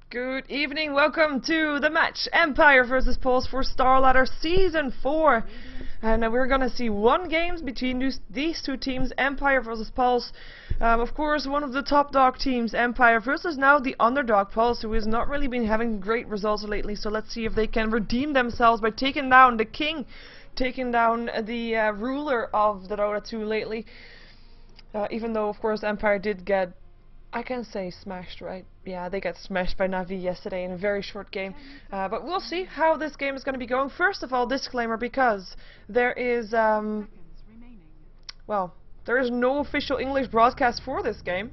Good evening, welcome to the match Empire versus Pulse for StarLadder Season 4. And we're gonna see one game between these two teams, Empire versus Pulse. Of course, one of the top dog teams, Empire, versus now the underdog Pulse, who has not really been having great results lately. So let's see if they can redeem themselves by taking down the king, taking down the ruler of the Dota 2 lately. Even though, of course, Empire did get, I can say, smashed, right? Yeah, they got smashed by Navi yesterday in a very short game. But we'll see how this game is going to be going. First of all, disclaimer, because there is, well, there is no official English broadcast for this game.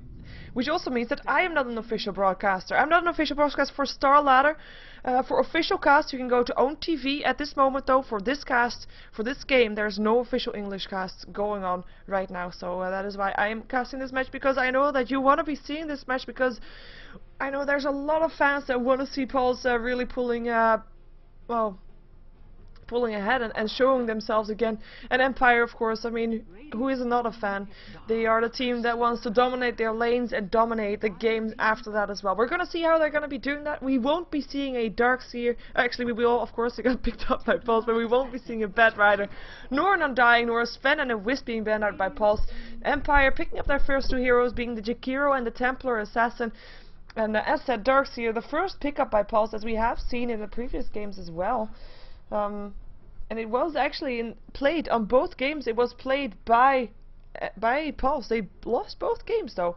Which also means that I am not an official broadcaster. I'm not an official broadcaster for StarLadder. For official cast, you can go to Own TV. At this moment, though, for this cast, for this game, there's no official English cast going on right now. So that is why I am casting this match, because I know that you want to be seeing this match, because I know there's a lot of fans that want to see Pulse really pulling, well, pulling ahead and showing themselves again. And Empire, of course, I mean, who is not a fan? They are the team that wants to dominate their lanes and dominate the games after that as well. We're gonna see how they're gonna be doing that. We won't be seeing a Darkseer. Actually, we will, of course. They got picked up by Pulse, but we won't be seeing a Bad Rider, nor an Undying, nor a Sven and a Wisp being banned out by Pulse. Empire picking up their first two heroes, being the Jakiro and the Templar Assassin. And as said, Darkseer, the first pickup by Pulse, as we have seen in the previous games as well. And it was actually played on both games. It was played by Pulse. They lost both games though.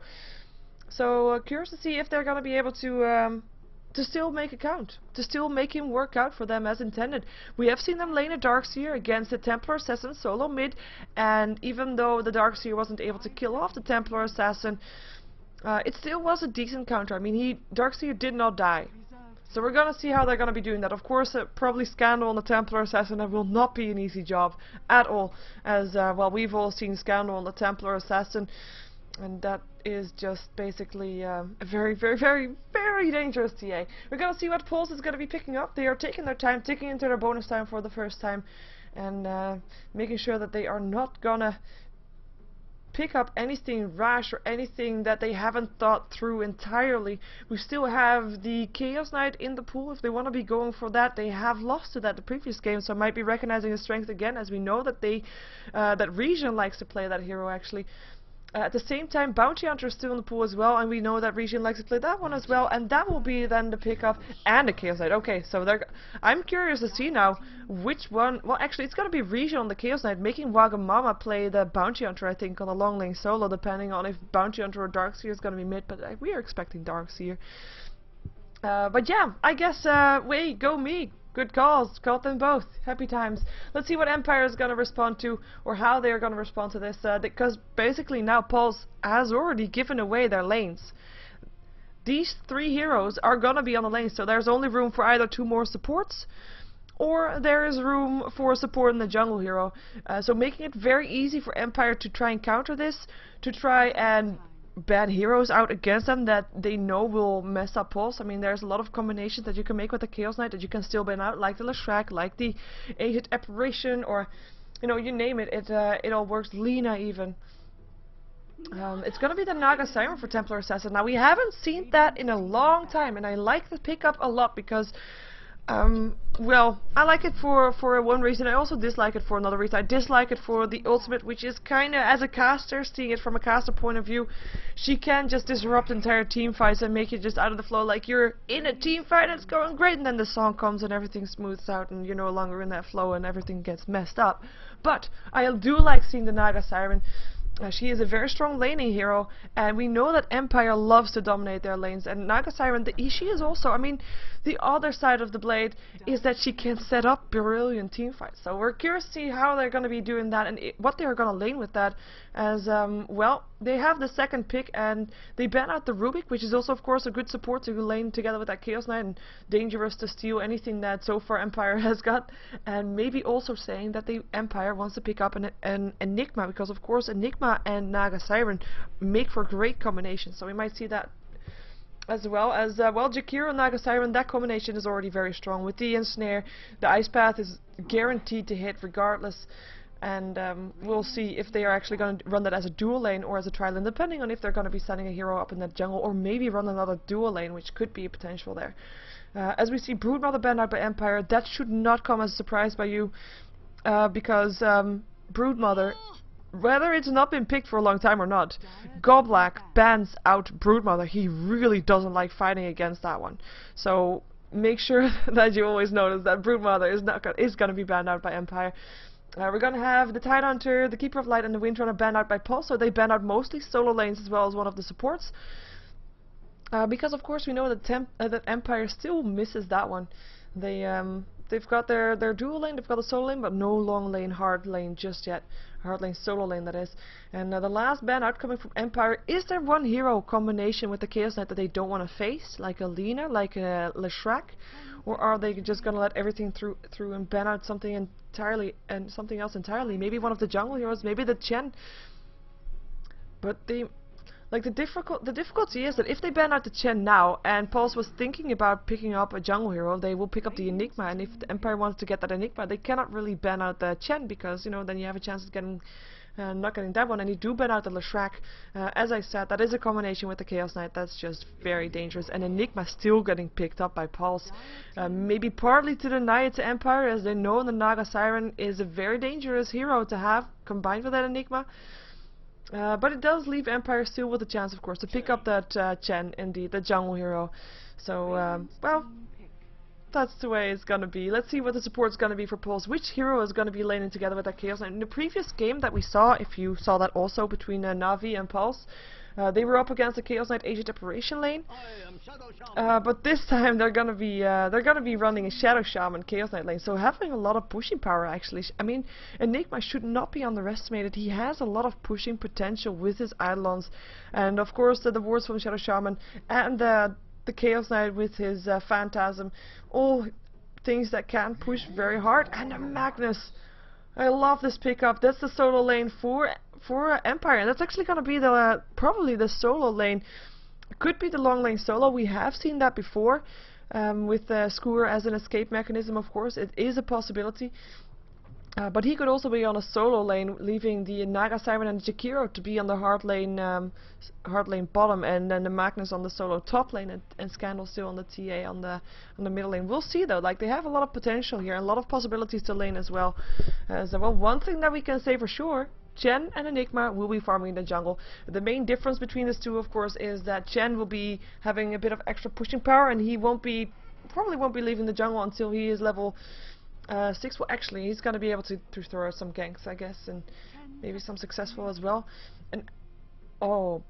So curious to see if they're gonna be able to still make it count, to still make him work out for them as intended. We have seen them lane a Darkseer against the Templar Assassin solo mid, and even though the Darkseer wasn't able to kill off the Templar Assassin, it still was a decent counter. I mean, Darkseer did not die. So we're gonna see how they're gonna be doing that. Of course, probably Scandal on the Templar Assassin. That will not be an easy job at all, as well, we've all seen Scandal on the Templar Assassin, and that is just basically a very, very, very, very dangerous TA. We're gonna see what Pulse is gonna be picking up. They are taking their time, taking into their bonus time for the first time, and making sure that they are not gonna pick up anything rash or anything that they haven't thought through entirely. We still have the Chaos Knight in the pool if they want to be going for that. They have lost to that the previous game, so might be recognizing his strength again, as we know that that Region likes to play that hero actually. At the same time, Bounty Hunter is still in the pool as well, and we know that Region likes to play that one as well, and that will be then the pickup and the Chaos Knight. Okay, so I'm curious to see now which one. Well, actually, it's gonna be Region on the Chaos Knight, making Wagamama play the Bounty Hunter, I think, on a long lane solo, depending on if Bounty Hunter or Darkseer is gonna be mid, but we are expecting Darkseer. But yeah, I guess, way go me. Good calls, caught them both. Happy times. Let's see what Empire is going to respond to, or how they are going to respond to this, because basically now Pulse has already given away their lanes. These three heroes are going to be on the lane, so there's only room for either two more supports, or there is room for support in the jungle hero. So making it very easy for Empire to try and counter this, to try and ban heroes out against them that they know will mess up Pulse. I mean, there's a lot of combinations that you can make with the Chaos Knight that you can still ban out, like the Leshrac, like the 8-hit Apparition, or, you know, you name it, it all works. Lina even. It's gonna be the Naga Siren for Templar Assassin. Now, we haven't seen that in a long time, and I like the pickup a lot because well, I like it for one reason. I also dislike it for another reason. I dislike it for the ultimate, which is kinda, as a caster, seeing it from a caster point of view, she can just disrupt entire team fights and make it just out of the flow, like you're in a team fight and it's going great, and then the song comes and everything smooths out and you're no longer in that flow and everything gets messed up. But I do like seeing the Naga Siren. She is a very strong laning hero, and we know that Empire loves to dominate their lanes, and Naga Siren, she is also, I mean, the other side of the blade is that she can set up brilliant team fights. So we're curious to see how they're going to be doing that, and what they're going to lane with that, as, well, they have the second pick, and they ban out the Rubik, which is also, of course, a good support to lane together with that Chaos Knight, and dangerous to steal anything that so far Empire has got, and maybe also saying that the Empire wants to pick up an Enigma, because, of course, Enigma and Naga Siren make for great combinations, so we might see that as well. As well, Jakiro and Naga Siren, that combination is already very strong. With the Ensnare, the Ice Path is guaranteed to hit regardless. And we'll see if they are actually going to run that as a dual lane or as a tri lane, depending on if they're going to be sending a hero up in that jungle, or maybe run another dual lane, which could be a potential there. As we see Broodmother banned out by Empire, that should not come as a surprise by you, because Broodmother, whether it's not been picked for a long time or not, Goblak bans out Broodmother. He really doesn't like fighting against that one. So make sure that you always notice that Broodmother is going to be banned out by Empire. We're going to have the Tidehunter, the Keeper of Light, and the Windrunner banned out by Pulse, so they ban out mostly solo lanes as well as one of the supports. Because of course we know that Empire still misses that one. They've got their dual lane, they've got a solo lane, but no long lane, hard lane just yet. Hard lane, solo lane that is. And the last ban out coming from Empire, is there one hero combination with the Chaos Knight that they don't want to face? Like a Lina, like a Leshrac? Or are they just going to let everything through and ban out something entirely and something else entirely? Maybe one of the jungle heroes, maybe the Chen. But the difficulty is that if they ban out the Chen now, and Pulse was thinking about picking up a jungle hero, they will pick up the Enigma, and if the Empire wants to get that Enigma, they cannot really ban out the Chen, because, you know, then you have a chance of getting not getting that one, and you do ban out the Leshrac. As I said, that is a combination with the Chaos Knight, that's just very dangerous, and Enigma still getting picked up by Pulse. Maybe partly to deny it to Empire, as they know the Naga Siren is a very dangerous hero to have, combined with that Enigma. But it does leave Empire still with a chance, of course, to pick up that Chen, indeed, the jungle hero. So, well, that's the way it's gonna be. Let's see what the support's gonna be for Pulse. Which hero is gonna be laning together with that Chaos Knight? In the previous game that we saw, if you saw that also, between Na'Vi and Pulse, they were up against the Chaos Knight Agent Operation lane. But this time they're gonna be running a Shadow Shaman Chaos Knight lane, so having a lot of pushing power actually. I mean, Enigma should not be underestimated. He has a lot of pushing potential with his Eidolons, and of course the wards from Shadow Shaman and the Chaos Knight with his Phantasm, all things that can push very hard. And the Magnus, I love this pickup. That's the solo lane for Empire, and that's actually going to be the probably the solo lane. Could be the long lane solo. We have seen that before with Skewer as an escape mechanism. Of course, it is a possibility. But he could also be on a solo lane, leaving the Naga Siren and Jakiro to be on the hard lane bottom, and then the Magnus on the solo top lane, and Scandal still on the TA on the middle lane. We'll see though. Like, they have a lot of potential here, and a lot of possibilities to lane as well. So, well, one thing that we can say for sure, Chen and Enigma will be farming in the jungle. The main difference between these two, of course, is that Chen will be having a bit of extra pushing power, and he probably won't be leaving the jungle until he is level 6. Well, actually, he's going to be able to throw out some ganks, I guess, and maybe some successful as well. And oh,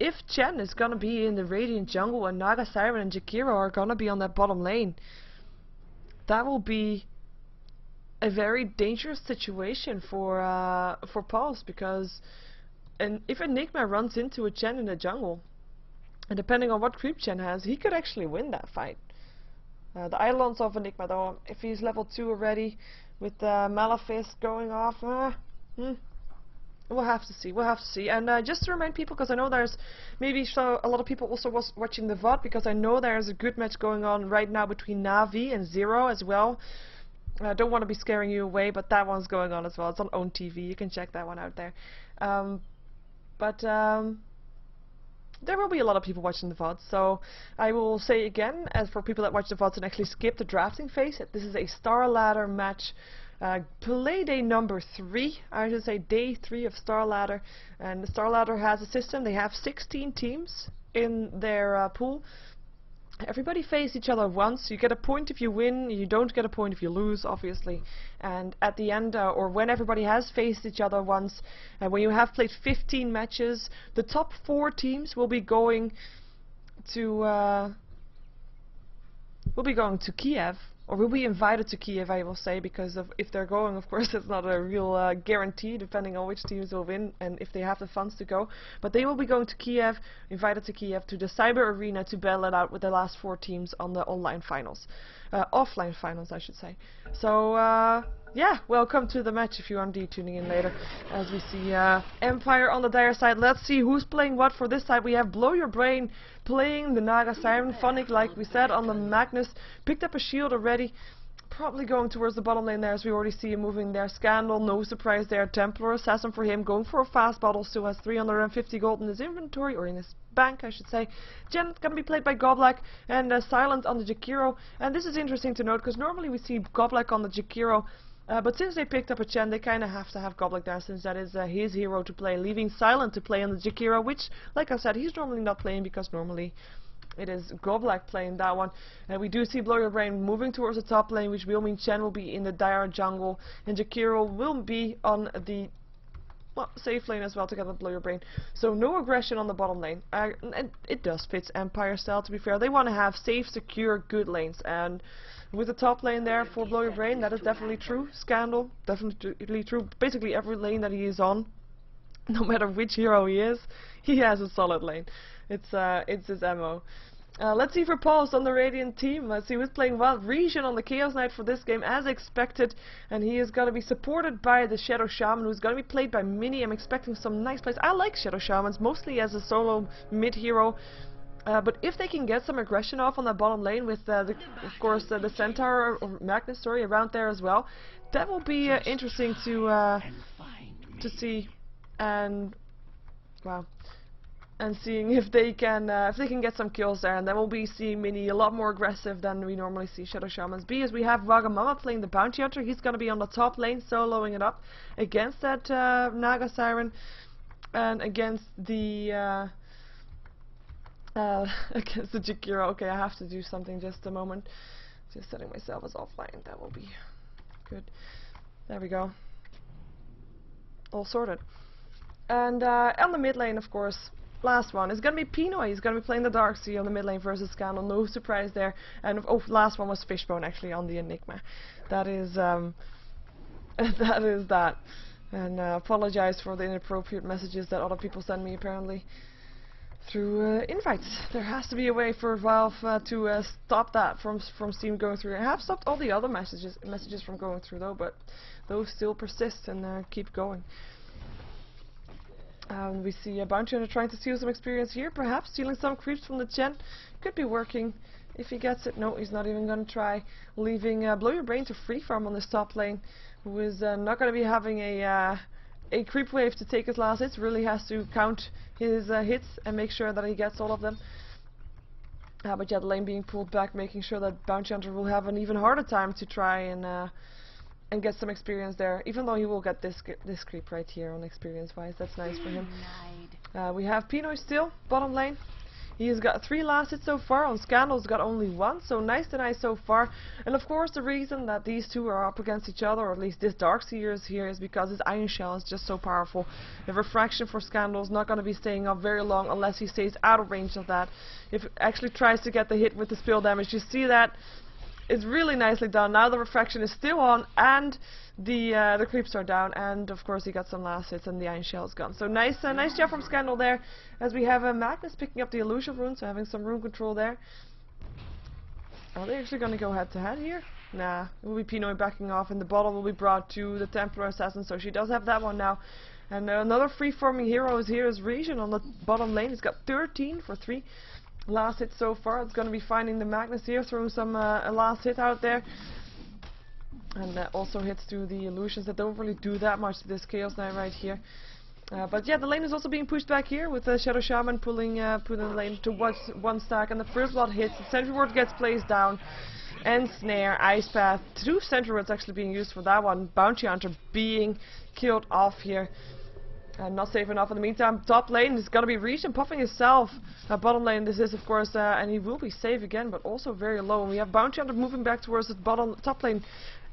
if Chen is going to be in the Radiant jungle and Naga Siren and Jakiro are going to be on that bottom lane, that will be a very dangerous situation for Pulse, because if Enigma runs into a Chen in the jungle, and depending on what creep Chen has, he could actually win that fight. The Eidolons of Enigma, though, if he's level 2 already, with Malefist going off, we'll have to see. We'll have to see. And just to remind people, because I know there's maybe a lot of people also was watching the VOD, because I know there's a good match going on right now between Na'Vi and Zero as well. I don't want to be scaring you away, but that one's going on as well. It's on own TV. You can check that one out there. There will be a lot of people watching the VODs, so I will say again, as for people that watch the VODs and actually skip the drafting phase, this is a StarLadder match, play day number 3, I should say day 3 of StarLadder, and the StarLadder has a system. They have 16 teams in their pool. Everybody face each other once. You get a point if you win, you don't get a point if you lose, obviously. And at the end, or when everybody has faced each other once, when you have played 15 matches, the top 4 teams will be going to Kiev, or will be invited to Kiev, I will say, because if they're going, of course, it's not a real guarantee, depending on which teams will win and if they have the funds to go. But they will be going to Kiev, invited to Kiev, to the Cyber Arena to battle it out with the last 4 teams on the online finals. Offline finals, I should say. So, yeah, welcome to the match if you are indeed tuning in later. As we see Empire on the dire side. Let's see who's playing what for this side. We have Blow Your Brain playing the Naga Siren. Phonic, like we said, on the Magnus. Picked up a shield already. probably going towards the bottom lane there, as we already see him moving there. Scandal, no surprise there. Templar Assassin for him, going for a fast bottle, still has 350 gold in his inventory, or in his bank I should say. Jen gonna be played by Goblak, and Silent on the Jakiro. And this is interesting to note, because normally we see Goblak on the Jakiro, but since they picked up a Chen, they kind of have to have Goblak there, since that is his hero to play, leaving Silent to play on the Jakiro, which, like I said, he's normally not playing, because normally it is Goblak playing that one. And we do see Blow Your Brain moving towards the top lane, which will mean Chen will be in the dire jungle, and Jakiro will be on the safe lane as well, together with Blow Your Brain. So no aggression on the bottom lane. And it does fit Empire style, to be fair. They want to have safe, secure, good lanes, and with the top lane there for Blow Your Brain, that is definitely true. Scandal, definitely true. Basically every lane that he is on, no matter which hero he is, he has a solid lane. It's his MO. Let's see for Pulse on the Radiant team. Let's see who's playing well. Regen on the Chaos Knight for this game, as expected, and he is going to be supported by the Shadow Shaman, who's going to be played by Mini. I'm expecting some nice plays. I like Shadow Shamans, mostly as a solo mid-hero. But if they can get some aggression off on the bottom lane with, of course, the Centaur or Magnus, sorry, around there as well, that will be interesting to see. And wow, and seeing if they can get some kills there, and then we'll be seeing Mini a lot more aggressive than we normally see Shadow Shamans be. As we have Wagamama playing the Bounty Hunter, he's going to be on the top lane, soloing it up against that Naga Siren, and against the against the Jakiro. Okay, I have to do something just a moment. Just setting myself as offline. That will be good. There we go. All sorted. And on the mid lane, of course, last one is going to be Pinoy. He's going to be playing the Darkseid on the mid lane versus Scandal. No surprise there. And last one was Fishbone, actually, on the Enigma. That is that is that. And apologize for the inappropriate messages that other people send me, apparently, through invites. There has to be a way for Valve to stop that from Steam going through. I have stopped all the other messages from going through, though, but those still persist and keep going. We see a Bounty Hunter trying to steal some experience here, perhaps stealing some creeps from the Chen. Could be working if he gets it. No, he's not even going to try, leaving Blow Your Brain to free farm on this top lane, who is not going to be having a creep wave to take his last hits. Really has to count his hits and make sure that he gets all of them. But yeah, the lane being pulled back, making sure that Bounty Hunter will have an even harder time to try and get some experience there, even though he will get this creep right here on experience wise. That's nice for him. We have Pinoy still, bottom lane. He's got 3 last hits so far. On Scandal's got only 1, so nice so far. And of course the reason that these two are up against each other, or at least this Darkseid is here, is because his Iron Shell is just so powerful. The refraction for Scandal's not going to be staying up very long unless he stays out of range of that. If it actually tries to get the hit with the spill damage, you see that it's really nicely done. Now the refraction is still on, and the creeps are down, and of course he got some last hits, and the Iron Shell is gone. So nice job from Scandal there. As we have Magnus picking up the illusion rune, so having some rune control there. Are they actually going to go head to head here? Nah, it will be Pinoy backing off, and the bottle will be brought to the Templar Assassin, so she does have that one now. And another free-forming hero is here, is Regen on the bottom lane. He's got 13 for 3 last hit so far. It's going to be finding the Magnus here, throwing some a last hit out there. And also hits to the illusions that don't really do that much to this Chaos Knight right here. But yeah, the lane is also being pushed back here with the Shadow Shaman pulling the lane to one stack, and the first blood hits. The Sentry Ward gets placed down, and Snare, Ice Path, 2 Sentry Wards actually being used for that one. Bounty Hunter being killed off here. Not safe enough in the meantime. Top lane is going to be Regen puffing himself. Bottom lane, this is of course, and he will be safe again, but also very low. And we have Bounty Hunter moving back towards the top lane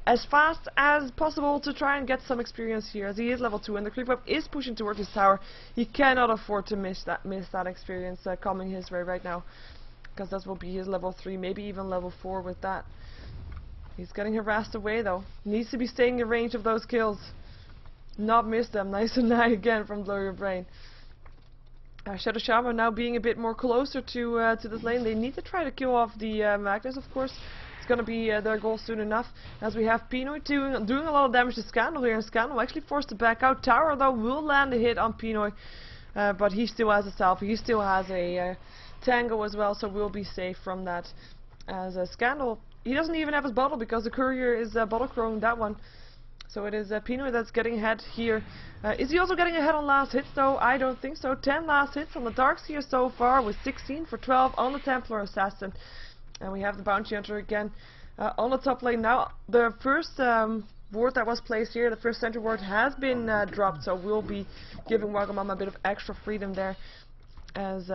as fast as possible to try and get some experience here, as he is level 2, and the creep wave is pushing towards his tower. He cannot afford to miss that experience coming his way right now, because that will be his level 3, maybe even level 4 with that. He's getting harassed away though. Needs to be staying in range of those kills. Not miss them. Nice and high again from Blow Your Brain. Shadow Shaman now being a bit more closer to this lane. They need to try to kill off the Magnus, of course. It's going to be their goal soon enough. As we have Pinoy doing a lot of damage to Scandal here, and Scandal actually forced to back out. Tower though will land a hit on Pinoy, but he still has a selfie. He still has a Tango as well, so we'll be safe from that. As Scandal, he doesn't even have his bottle because the courier is bottle crowing that one. So it is Pino that's getting ahead here. Is he also getting ahead on last hits though? I don't think so. 10 last hits on the Darkseer so far with 16 for 12 on the Templar Assassin. And we have the Bounty Hunter again on the top lane. Now the first ward that was placed here, the first center ward has been dropped. So we'll be giving Wagamama a bit of extra freedom there. As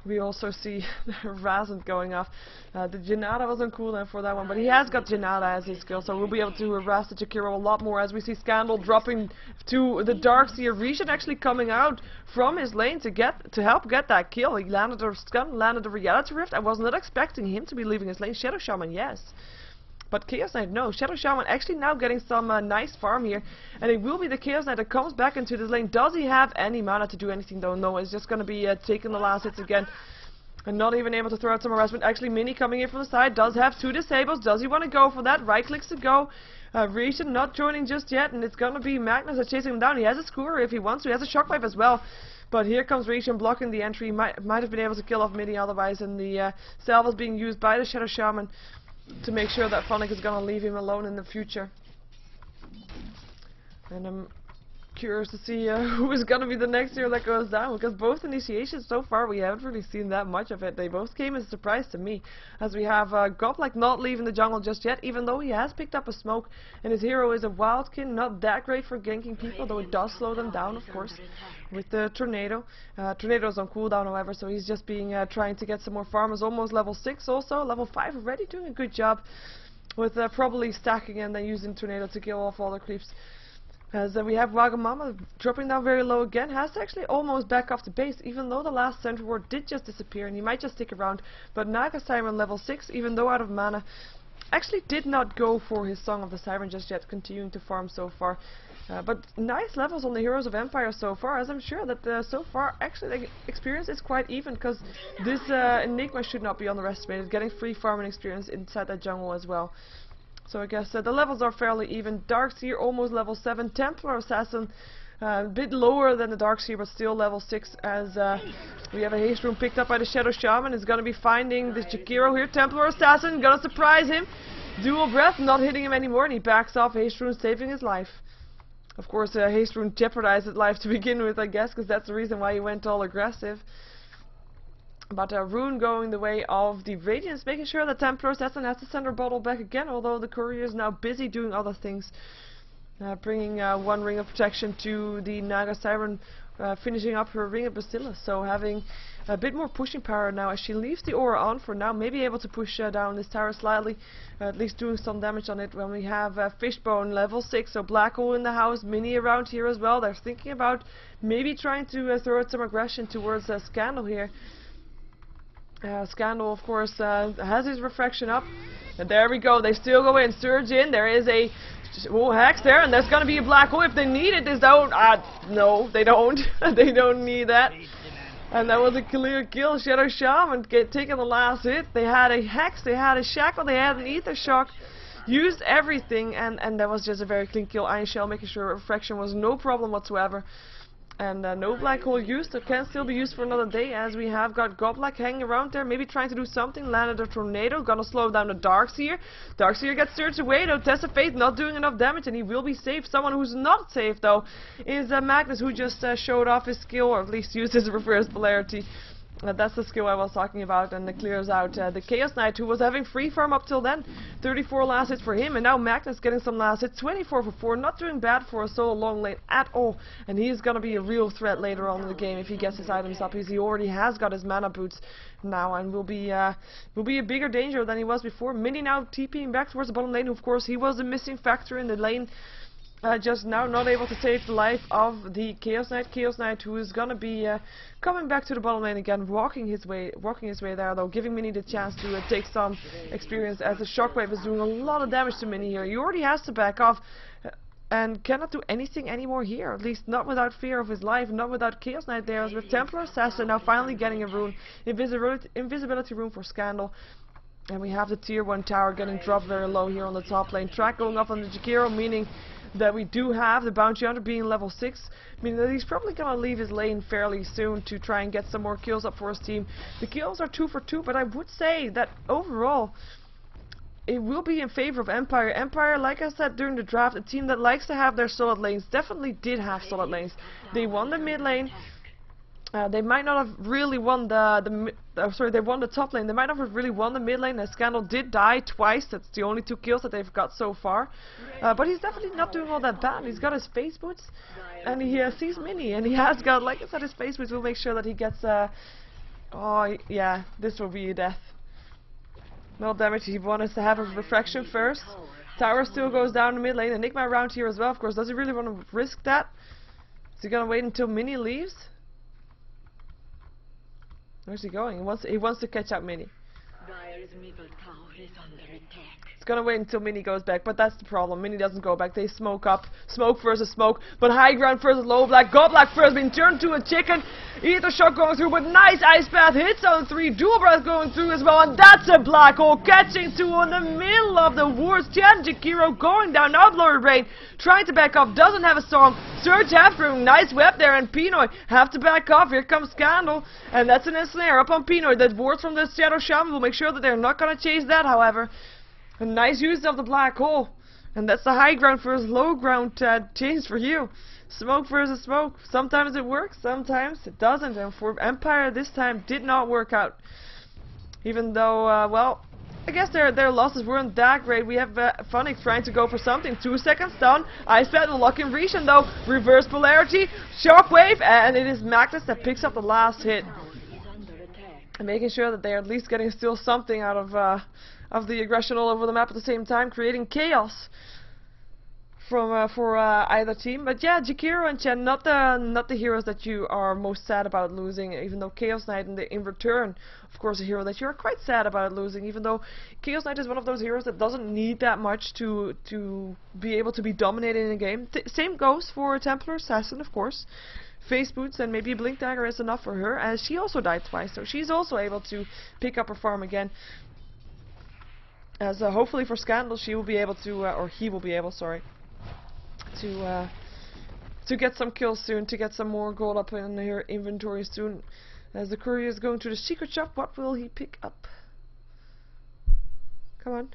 we also see Razant going off. The Janata was on cooldown for that one, but he has got Janata as his skill, so we'll be able to harass the Jakiro a lot more as we see Scandal dropping to the Darkseer. Rishon actually coming out from his lane to help get that kill. He landed a stun, landed a Reality Rift. I was not expecting him to be leaving his lane. Shadow Shaman, yes. But Chaos Knight, no. Shadow Shaman actually now getting some nice farm here. And it will be the Chaos Knight that comes back into this lane. Does he have any mana to do anything though? No, it's just going to be taking the last hits again. And not even able to throw out some harassment. Actually, Mini coming in from the side. Does have 2 disables. Does he want to go for that? Right clicks to go. Rishon not joining just yet. And it's going to be Magnus that's chasing him down. He has a Skewer if he wants to. He has a Shockwave as well. But here comes Rishon blocking the entry. Might have been able to kill off Mini otherwise. And the salve is being used by the Shadow Shaman to make sure that Phonic is going to leave him alone in the future. And I'm curious to see who is going to be the next hero that goes down, because both initiations so far we haven't really seen that much of it. They both came as a surprise to me, as we have Goblak not leaving the jungle just yet, even though he has picked up a smoke, and his hero is a Wildkin, not that great for ganking people, though it does slow them down, of course, with the Tornado. Tornado's on cooldown, however, so he's just being trying to get some more farmers, almost level 6 also, level 5 already, doing a good job with probably stacking and then using Tornado to kill off all the creeps. As we have Wagamama dropping down very low again, has to actually almost back off the base, even though the last center ward did just disappear and he might just stick around. But Naga Siren level 6, even though out of mana, actually did not go for his Song of the Siren just yet, continuing to farm so far. But nice levels on the Heroes of Empire so far, as I'm sure that so far actually the experience is quite even, because this Enigma should not be underestimated, getting free farming experience inside that jungle as well. So I guess the levels are fairly even. Darkseer almost level 7, Templar Assassin a bit lower than the Darkseer but still level 6, as we have a haste rune picked up by the Shadow Shaman. Is going to be finding this Jakiro here. Templar Assassin gonna surprise him. Dual Breath not hitting him anymore, and he backs off. Haste rune saving his life. Of course haste rune jeopardized his life to begin with, I guess, because that's the reason why he went all aggressive. But Rune going the way of the Radiance, making sure that Templar Assassin has to send her bottle back again, although the courier is now busy doing other things. Bringing 1 ring of protection to the Naga Siren, finishing up her ring of Bacillus, so having a bit more pushing power now as she leaves the aura on for now, maybe able to push down this tower slightly, at least doing some damage on it. When we have Fishbone level 6, so Black Hole in the house, Mini around here as well. They're thinking about maybe trying to throw out some aggression towards Scandal here. Scandal, of course, has his refraction up. And there we go. They still go in. Surge in. There is a Hex there. And there's going to be a black hole if they need it. No, they don't. They don't need that. And that was a clear kill. Shadow Shaman taking the last hit. They had a Hex. They had a Shackle. They had an Ether Shock. Used everything. And that was just a very clean kill. Iron Shell making sure refraction was no problem whatsoever. And no black hole used, it can still be used for another day, as we have got Goblak hanging around there, maybe trying to do something. Landed a Tornado, gonna slow down the Darkseer. Darkseer gets surged away though, Test of Fate not doing enough damage, and he will be safe. Someone who's not safe though is Magnus, who just showed off his skill, or at least used his reverse polarity. That's the skill I was talking about, and it clears out the Chaos Knight, who was having free farm up till then. 34 last hits for him, and now Magnus getting some last hits. 24 for 4, not doing bad for a solo long lane at all. And he is going to be a real threat later on in the game if he gets his items up, because he already has got his mana boots now, and will be a bigger danger than he was before. Mini now TPing back towards the bottom lane. Of course, he was the missing factor in the lane. Just now not able to save the life of the Chaos Knight, who is gonna be coming back to the bottom lane again, walking his way there though, giving Mini the chance to take some experience, as the Shockwave is doing a lot of damage to Mini here. He already has to back off and cannot do anything anymore here, at least not without fear of his life, not without Chaos Knight there, as with Templar Assassin now finally getting a rune, invisibility rune for Scandal. And we have the tier 1 tower getting dropped very low here on the top lane. Track going up on the Jakiro, meaning that we do have, the bounty hunter being level 6, meaning that he's probably gonna leave his lane fairly soon to try and get some more kills up for his team. The kills are 2 for 2, but I would say that overall it will be in favor of Empire. Empire, like I said during the draft, a team that likes to have their solid lanes, definitely did have solid lanes. They won the mid lane. They might not have really won they won the top lane. They might not have really won the mid lane, as Scandal did die twice. That's the only 2 kills that they've got so far. But he's definitely not doing all that bad. He's got his space boots, and he sees Mini, and he has got, like I said, his space boots will make sure that he gets, oh yeah, this will be a death. No damage. He wants to have a refraction first. Tower still goes down the mid lane. Enigma around here as well, of course. Does he really want to risk that? Is he gonna wait until Mini leaves? Where's he going? He wants to catch up Mini. It's gonna wait until Mini goes back, but that's the problem. Mini doesn't go back. They smoke up. Smoke versus smoke. But high ground versus low black. God black first being turned to a chicken. Ether shock going through, but nice ice path hits on 3. Dual breath going through as well, and that's a black hole catching 2 in the middle of the wars. Jakiro going down. Outlaw Rain trying to back up. Doesn't have a song. Surge after him. Nice web there, and Pinoy have to back off. Here comes Scandal, and that's an ensnare up on Pinoy. That wards from the Shadow Shaman will make sure that they're not gonna chase that, however. A nice use of the black hole. And that's the high ground versus low ground change for you. Smoke versus smoke. Sometimes it works, sometimes it doesn't. And for Empire this time did not work out. Even though, well, I guess their losses weren't that great. We have Phonics trying to go for something. 2 seconds down. Ice Bat will lock in Rishon though. Reverse polarity. Shockwave. And it is Magnus that picks up the last hit. And making sure that they're at least getting still something out of the aggression all over the map at the same time, creating chaos for either team. But yeah, Jakiro and Chen, not the heroes that you are most sad about losing, even though Chaos Knight in return, of course, a hero that you are quite sad about losing, even though Chaos Knight is one of those heroes that doesn't need that much to be able to be dominated in a game. Same goes for Templar Assassin, of course. Face boots and maybe Blink Dagger is enough for her, as she also died twice, so she's also able to pick up her farm again. As hopefully for Scandal she will be able to, or he will be able, sorry, to get some kills soon, to get some more gold up in her inventory soon. As the courier is going to the secret shop, what will he pick up? Come on.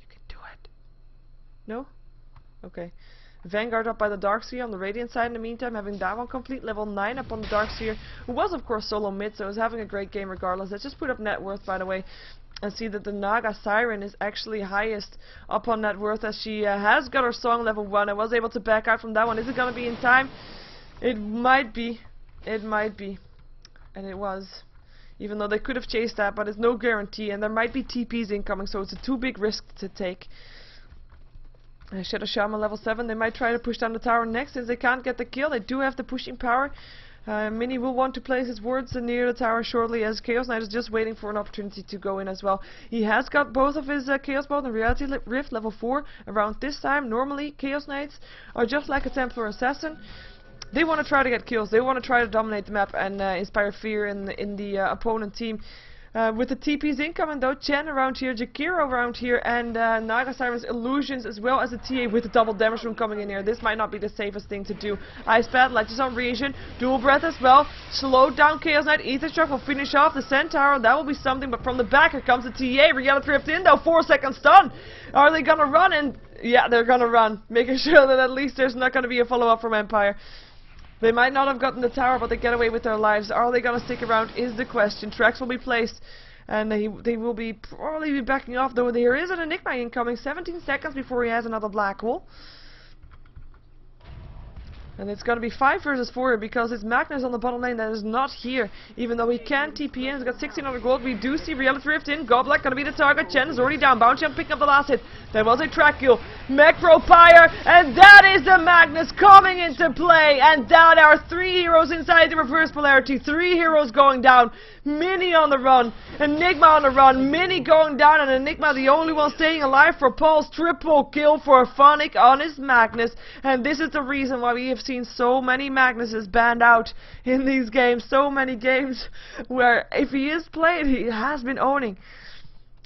You can do it. No? Okay. Vanguard up by the Darkseer on the Radiant side in the meantime, having that one complete, level 9 up on the Darkseer, who was of course solo mid, so is having a great game regardless. Let's just put up net worth, by the way, and see that the Naga Siren is actually highest up on net worth, as she has got her song level 1. I was able to back out from that one. Is it gonna be in time? It might be. It might be. And it was. Even though they could have chased that, but it's no guarantee, and there might be TPs incoming, so it's a too big risk to take. Shadow Shaman level 7, they might try to push down the tower next. Since they can't get the kill, they do have the pushing power. Mini will want to place his wards near the tower shortly, as Chaos Knight is just waiting for an opportunity to go in as well. He has got both of his Chaos Bolt and Reality Rift level 4 around this time. Normally Chaos Knights are just like a Templar Assassin. They want to try to get kills, they want to try to dominate the map and inspire fear in the opponent team. With the TPs incoming though, Chen around here, Jakiro around here, and Naga Siren's Illusions, as well as the TA with the double damage room coming in here. This might not be the safest thing to do. Ice Bat, latches on Region, Dual Breath as well. Slowed down Chaos Knight, Ether Shock will finish off the Centaur. That will be something, but from the back here comes the TA. Reality Rift in though, 4 seconds stun. Are they gonna run? And yeah, they're gonna run, making sure that at least there's not gonna be a follow-up from Empire. They might not have gotten the tower, but they get away with their lives. Are they going to stick around is the question. Tracks will be placed, and they will be probably be backing off, though there is an Enigma incoming. 17 seconds before he has another black hole. And it's going to be 5 versus 4 because it's Magnus on the bottom lane that is not here. Even though he can TP in, he's got 1600 gold. We do see Reality Rift in. Godblack going to be the target. Chen is already down. Bounty on picking up the last hit. There was a track kill. Macropire, and that is the Magnus coming into play. And down are 3 heroes inside the reverse polarity. 3 heroes going down. Mini on the run, Enigma on the run, Mini going down, and Enigma the only one staying alive for Paul's triple kill for Phonic on his Magnus. And this is the reason why we have seen so many Magnuses banned out in these games. So many games where if he is played, he has been owning.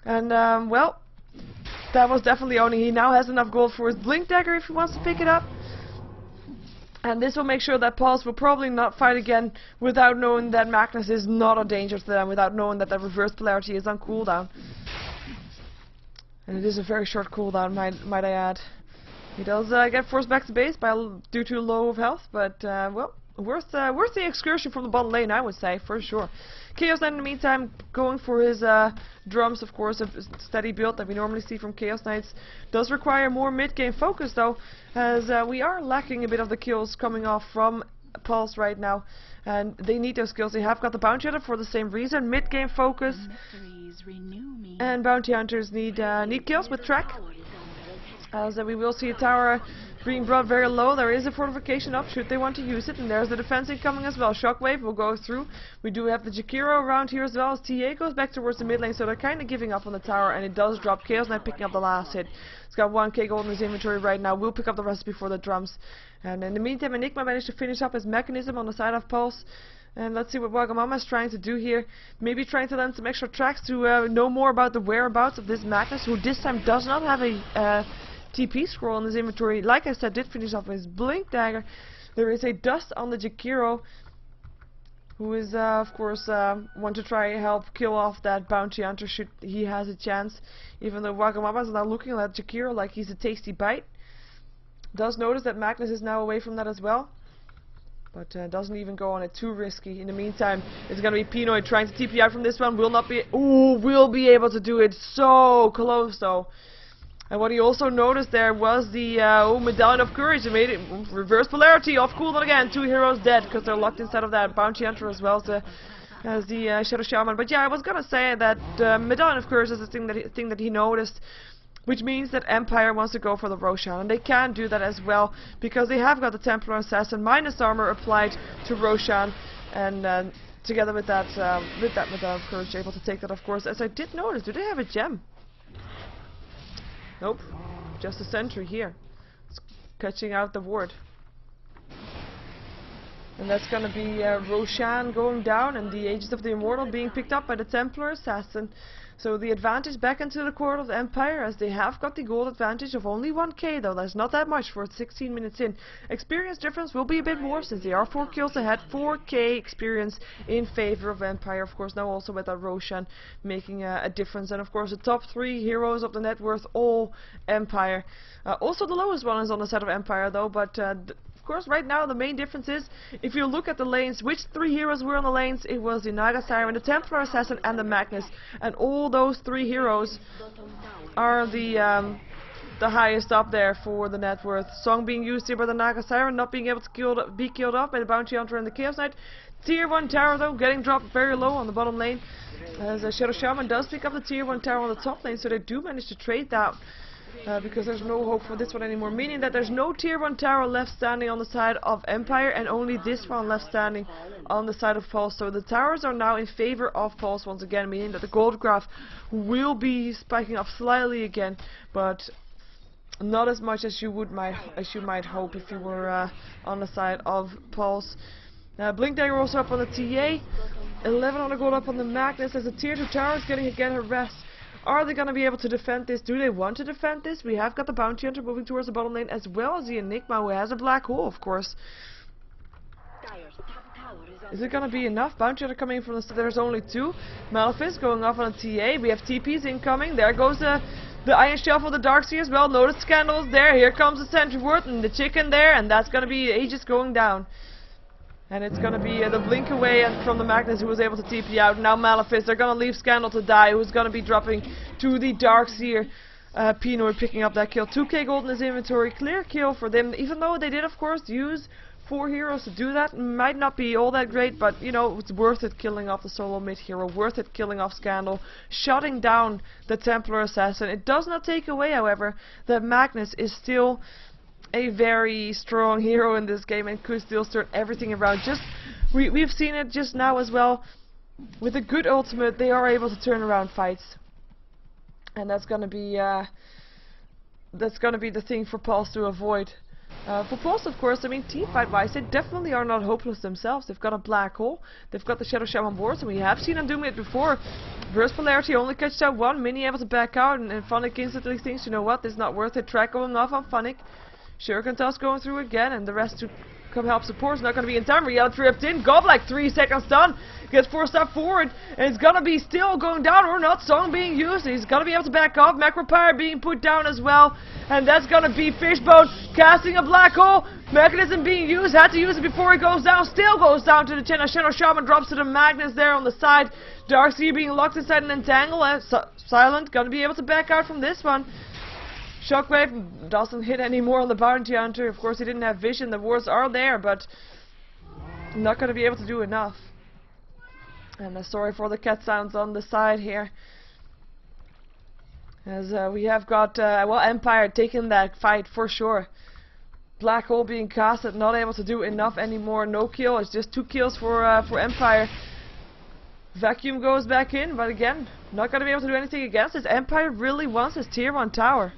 And well, That was definitely owning. He now has enough gold for his Blink Dagger if he wants to pick it up. And this will make sure that Pulse will probably not fight again without knowing that Magnus is not a danger to them, without knowing that the reverse polarity is on cooldown. And it is a very short cooldown, might I add. He does get forced back to base due to low of health, but well, worth the excursion from the bottom lane, I would say, for sure. Chaos Knight in the meantime going for his drums, of course, a steady build that we normally see from Chaos Knights. Does require more mid-game focus though, as we are lacking a bit of the kills coming off from Pulse right now, and they need those kills. They have got the Bounty Hunter for the same reason, mid-game focus, and Bounty Hunters need kills with track. As we will see a tower being brought very low. There is a fortification up should they want to use it, and there's the defense incoming as well. Shockwave will go through. We do have the Jakiro around here as well, as TA goes back towards the mid lane, so they're kind of giving up on the tower, and it does drop. Chaos Knight picking up the last hit. He's got 1k gold in his inventory right now. We'll pick up the rest before the drums. And in the meantime, Enigma managed to finish up his mechanism on the side of Pulse. And let's see what Wagamama is trying to do here. Maybe trying to land some extra tracks to know more about the whereabouts of this Magnus, who this time does not have a TP scroll in his inventory. Like I said, did finish off with his Blink Dagger. There is a dust on the Jakiro, who is of course want to try and help kill off that Bounty Hunter should he has a chance, even though Wagamama is now looking at Jakiro like he's a tasty bite. Does notice that Magnus is now away from that as well, but doesn't even go on it, too risky. In the meantime, it's gonna be Pinoy trying to TP out from this one. Will be able to do it. So close though. And what he also noticed there was the Medallion of Courage. It made it reverse polarity off cooldown again. 2 heroes dead because they're locked inside of that Bounty Hunter as well as the Shadow Shaman. But yeah, I was gonna say that Medallion of Courage is the thing that he noticed, which means that Empire wants to go for the Roshan, and they can do that as well because they have got the Templar Assassin minus armor applied to Roshan, and together with that Medallion of Courage, able to take that, of course. As I did notice, do they have a gem? Nope, just a sentry here. It's catching out the ward. And that's gonna be Roshan going down, and the Aegis of the Immortal being picked up by the Templar Assassin. So the advantage back into the court of the Empire, as they have got the gold advantage of only 1k though. That's not that much for 16 minutes in. Experience difference will be a bit more since they are 4 kills ahead. 4k experience in favor of Empire, of course, now also with that Roshan making a difference. And of course the top 3 heroes of the net worth, all Empire. Also the lowest one is on the side of Empire though, but of course, right now the main difference is, if you look at the lanes, which 3 heroes were on the lanes? It was the Naga Siren, the Templar Assassin, and the Magnus. And all those 3 heroes are the highest up there for the net worth. Song being used here by the Naga Siren, not being able to be killed off by the Bounty Hunter and the Chaos Knight. Tier 1 tower though, getting dropped very low on the bottom lane. As Shadow Shaman does pick up the Tier 1 tower on the top lane, so they do manage to trade that. Because there's no hope for this one anymore, meaning that there's no Tier 1 tower left standing on the side of Empire, and only this one left standing on the side of Pulse. So the towers are now in favor of Pulse once again, meaning that the gold graph will be spiking up slightly again, but not as much as you might hope if you were on the side of Pulse. Blink Dagger also up on the TA, 1100 gold up on the Magnus, as the Tier 2 tower is getting again harassed. Are they going to be able to defend this? Do they want to defend this? We have got the Bounty Hunter moving towards the bottom lane, as well as the Enigma, who has a black hole, of course. Is it going to be enough? Bounty Hunter coming from the... There's only 2. Malefice going off on a TA. We have TPs incoming. There goes the Iron Shelf of the Darkseer as well. Notice Scandals there. Here comes the Sentry Ward and the Chicken there, and that's going to be Aegis going down. And it's going to be the blink away from the Magnus, who was able to TP out. Now Malefice, they're going to leave Scandal to die, who's going to be dropping to the Darkseer. Pinoy picking up that kill. 2k gold in his inventory. Clear kill for them, even though they did, of course, use 4 heroes to do that. Might not be all that great, but, you know, it's worth it killing off the solo mid-hero. Worth it killing off Scandal. Shutting down the Templar Assassin. It does not take away, however, that Magnus is still a very strong hero in this game and could still turn everything around. We've seen it just now as well. With a good ultimate, they are able to turn around fights, and that's gonna be the thing for Pulse to avoid. For Pulse, of course, I mean, teamfight-wise, they definitely are not hopeless themselves. They've got a black hole, they've got the Shadow Shaman boards, and we have seen them doing it before. Burst Polarity only catches out one, Mini able to back out, and Funnick instantly thinks, you know what, this is not worth it. Track going off on Funnick. Shuriken Toss going through again, and the rest to come help support is not going to be in time. Riel tripped in, Gob like 3 seconds done, gets forced up forward, and it's going to be still going down or not. Song being used, he's going to be able to back off. Macropyre being put down as well, and that's going to be Fishbone casting a black hole. Mechanism being used, had to use it before he goes down, still goes down to the chin. Shadow Shaman drops to the Magnus there on the side. Darkseer being locked inside an entangle, and Silent going to be able to back out from this one. Shockwave doesn't hit anymore on the Bounty Hunter. Of course, he didn't have vision. The wards are there, but not going to be able to do enough. And sorry for the cat sounds on the side here. As we have got, well, Empire taking that fight for sure. Black Hole being casted, not able to do enough anymore. No kill, it's just 2 kills for Empire. Vacuum goes back in, but again, not going to be able to do anything against it. Empire really wants his tier 1 tower.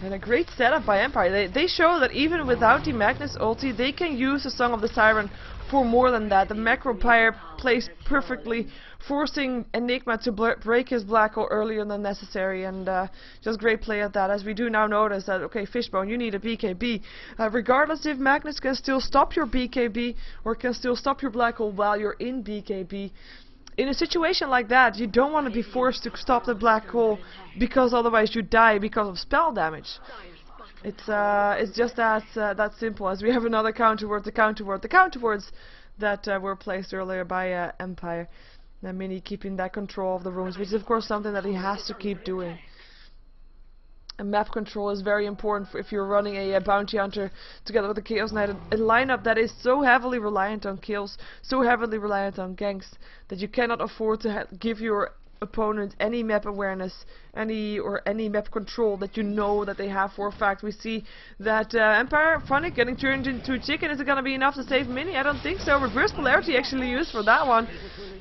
And a great setup by Empire. They show that even without the Magnus ulti, they can use the Song of the Siren for more than that. The Macropyre plays perfectly, forcing Enigma to break his black hole earlier than necessary, and just great play at that, as we do now notice that, okay, Fishbone, you need a BKB. Regardless if Magnus can still stop your BKB, or can still stop your black hole while you're in BKB. In a situation like that, you don't want to be forced to stop the black hole, because otherwise you die because of spell damage. It's just that simple, as we have another counterword, the counterwords that were placed earlier by Empire. And Mini keeping that control of the rooms, which is of course something that he has to keep doing. And map control is very important if you're running a Bounty Hunter together with a Chaos Knight, a lineup that is so heavily reliant on kills, so heavily reliant on ganks, that you cannot afford to give your opponent any map awareness, any map control that you know that they have for a fact. We see that Empire Funnick getting turned into a chicken. Is it going to be enough to save Mini? I don't think so. Reverse Polarity actually used for that one.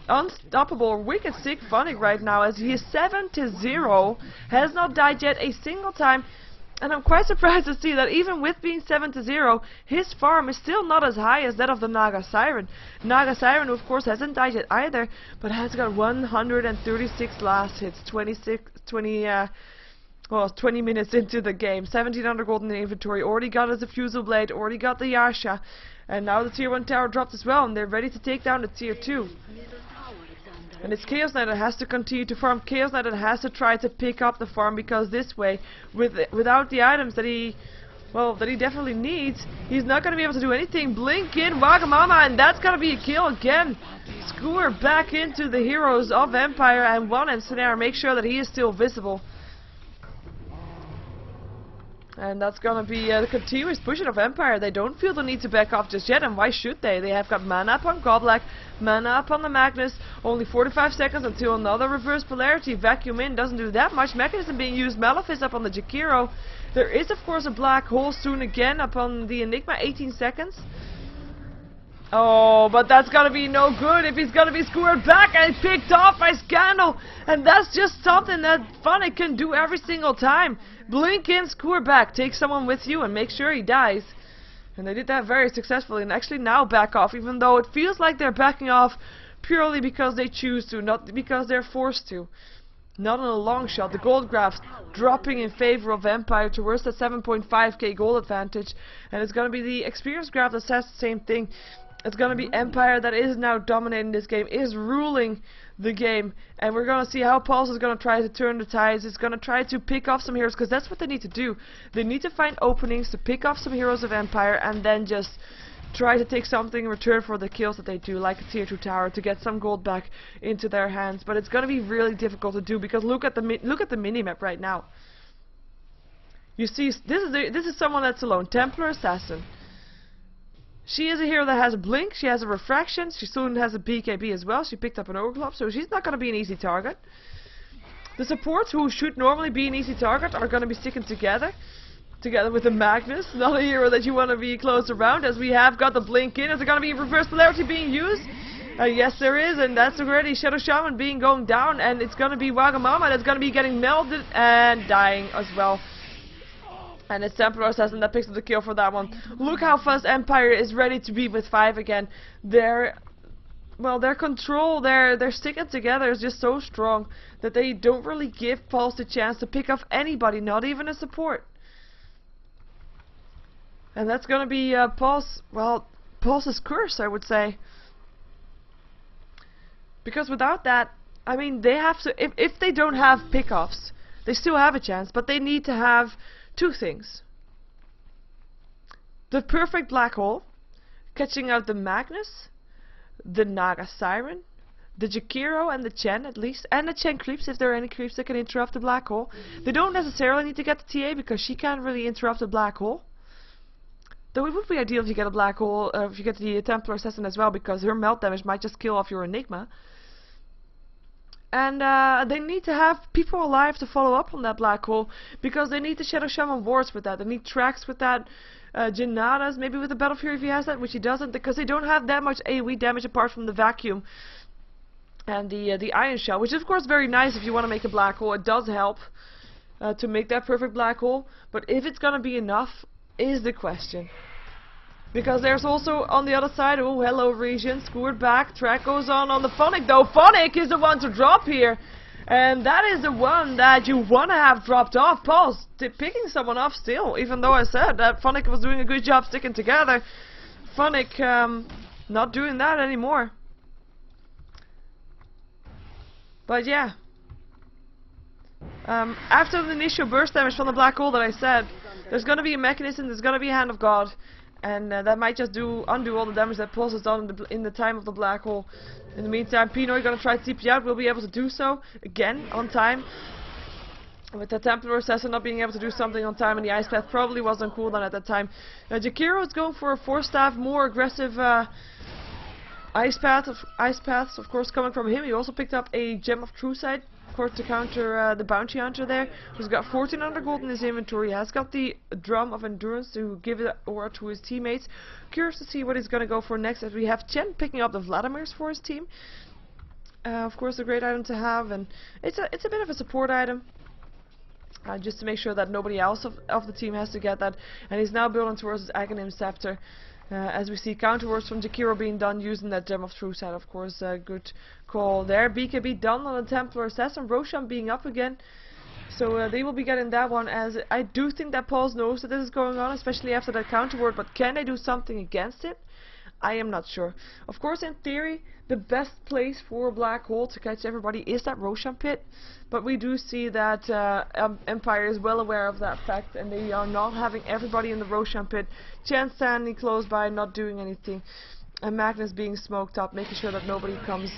Unstoppable, wicked sick Funnick right now, as he is 7-0, has not died yet a single time. And I'm quite surprised to see that even with being 7-0, his farm is still not as high as that of the Naga Siren. Naga Siren, of course, hasn't died yet either, but has got 136 last hits, 20 minutes into the game. 1700 gold in the inventory, already got his Diffusal Blade, already got the Yasha, and now the tier 1 tower dropped as well, and they're ready to take down the tier 2. And it's Chaos Knight that has to continue to farm. Chaos Knight that has to try to pick up the farm, because this way, without the items that he definitely needs, he's not going to be able to do anything. Blink in, Wagamama, and that's going to be a kill again. Skewer back into the heroes of Empire, and one Ensnare, make sure that he is still visible. And that's gonna be the continuous pushing of Empire. They don't feel the need to back off just yet, and why should they? They have got mana up on Goblak, mana up on the Magnus, only 45 seconds until another Reverse Polarity. Vacuum in, doesn't do that much. Mechanism being used, Malefice up on the Jakiro. There is of course a black hole soon again upon the Enigma, 18 seconds. Oh, but that's gonna be no good if he's gonna be skewered back and picked off by Scandal. And that's just something that Funnick can do every single time. Blink in, skewer back, take someone with you and make sure he dies. And they did that very successfully, and actually now back off, even though it feels like they're backing off purely because they choose to, not because they're forced to. Not on a long shot. The gold graphs dropping in favor of Empire towards that 7.5k gold advantage. And it's gonna be the experience graph that says the same thing. It's going to be Empire that is now dominating this game, is ruling the game. And we're going to see how Pulse is going to try to turn the tides. It's going to try to pick off some heroes, because that's what they need to do. They need to find openings to pick off some heroes of Empire, and then just try to take something in return for the kills that they do, like a tier 2 tower, to get some gold back into their hands. But it's going to be really difficult to do, because look at the minimap right now. You see, this is someone that's alone. Templar Assassin. She is a hero that has a blink, she has a refraction, she soon has a BKB as well. She picked up an Overclock, so she's not going to be an easy target. The supports, who should normally be an easy target, are going to be sticking together with the Magnus. Not a hero that you want to be close around, as we have got the blink in. Is there going to be Reverse Polarity being used? Yes there is, and that's already Shadow Shaman going down, and it's going to be Wagamama that's going to be getting melted and dying as well. And it's Templar Assassin that picks up the kill for that one. Look how fast Empire is ready to be with 5 again. Their control, their sticking together is just so strong that they don't really give Pulse the chance to pick off anybody, not even a support. And that's gonna be Pulse's curse, I would say. Because without that, I mean, they have to, if they don't have pickoffs, they still have a chance, but they need to have 2 things. The perfect black hole, catching out the Magnus, the Naga Siren, the Jakiro and the Chen at least, and the Chen creeps if there are any creeps that can interrupt the black hole. They don't necessarily need to get the TA because she can't really interrupt the black hole. Though it would be ideal if you get a black hole, if you get the Templar Assassin as well, because her melt damage might just kill off your Enigma. And they need to have people alive to follow up on that black hole, because they need the Shadow Shaman wards with that. They need tracks with that, Janadas, maybe with the Battle Fury if he has that, which he doesn't, because they don't have that much AoE damage apart from the vacuum and the Iron Shell, which is of course very nice if you want to make a black hole. It does help to make that perfect black hole, but if it's gonna be enough is the question. Because there's also on the other side, oh hello region, scored back, track goes on the Phonic though. Phonic is the one to drop here, and that is the one that you want to have dropped off. Pulse picking someone off still, even though I said that Phonic was doing a good job sticking together. Phonic not doing that anymore. But yeah, after the initial burst damage from the black hole that I said, there's gonna be a mechanism, there's gonna be a Hand of God. And that might just undo all the damage that Pulse has done in the time of the black hole. In the meantime, Pinoy gonna try to TP out, will be able to do so again on time. With the Templar Assassin not being able to do something on time, and the Ice Path probably was on cooldown at that time. Jakiro is going for a 4-staff, more aggressive Ice Paths, of course, coming from him. He also picked up a Gem of True Sight, of course, to counter the Bounty Hunter there, who's got 1400 gold in his inventory. He has got the Drum of Endurance to give it aura to his teammates. Curious to see what he's going to go for next, as we have Chen picking up the Vladimirs for his team. Of course, a great item to have, and it's a bit of a support item. Just to make sure that nobody else of the team has to get that. And he's now building towards his Aghanim Scepter. As we see counterworks from Jakiro being done using that Gem of True Sight, of course, good call there. BKB done on the Templar Assassin, Roshan being up again. So they will be getting that one, as I do think that Pulse knows that this is going on, especially after that counterword, but can they do something against it? I am not sure. Of course, in theory, the best place for a black hole to catch everybody is that Roshan pit, but we do see that Empire is well aware of that fact, and they are not having everybody in the Roshan pit. Chen standing close by, not doing anything, and Magnus being smoked up, making sure that nobody comes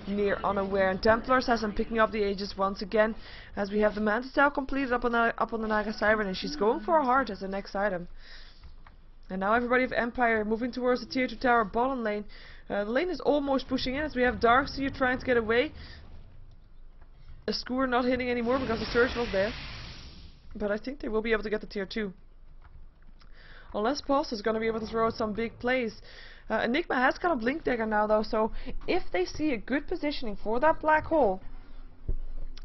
near unaware. And Templar Assassin picking up the Aegis once again, as we have the Mantis Tail completed up on the Naga Siren, and she's going for a heart as the next item. And now everybody of Empire moving towards the tier 2 tower bottom lane. The lane is almost pushing in, as we have Darkseer trying to get away. A Skewer not hitting anymore because the Surge was there. But I think they will be able to get the tier 2. Unless Pulse is going to be able to throw out some big plays. Enigma has got a Blink Dagger now though, so if they see a good positioning for that black hole,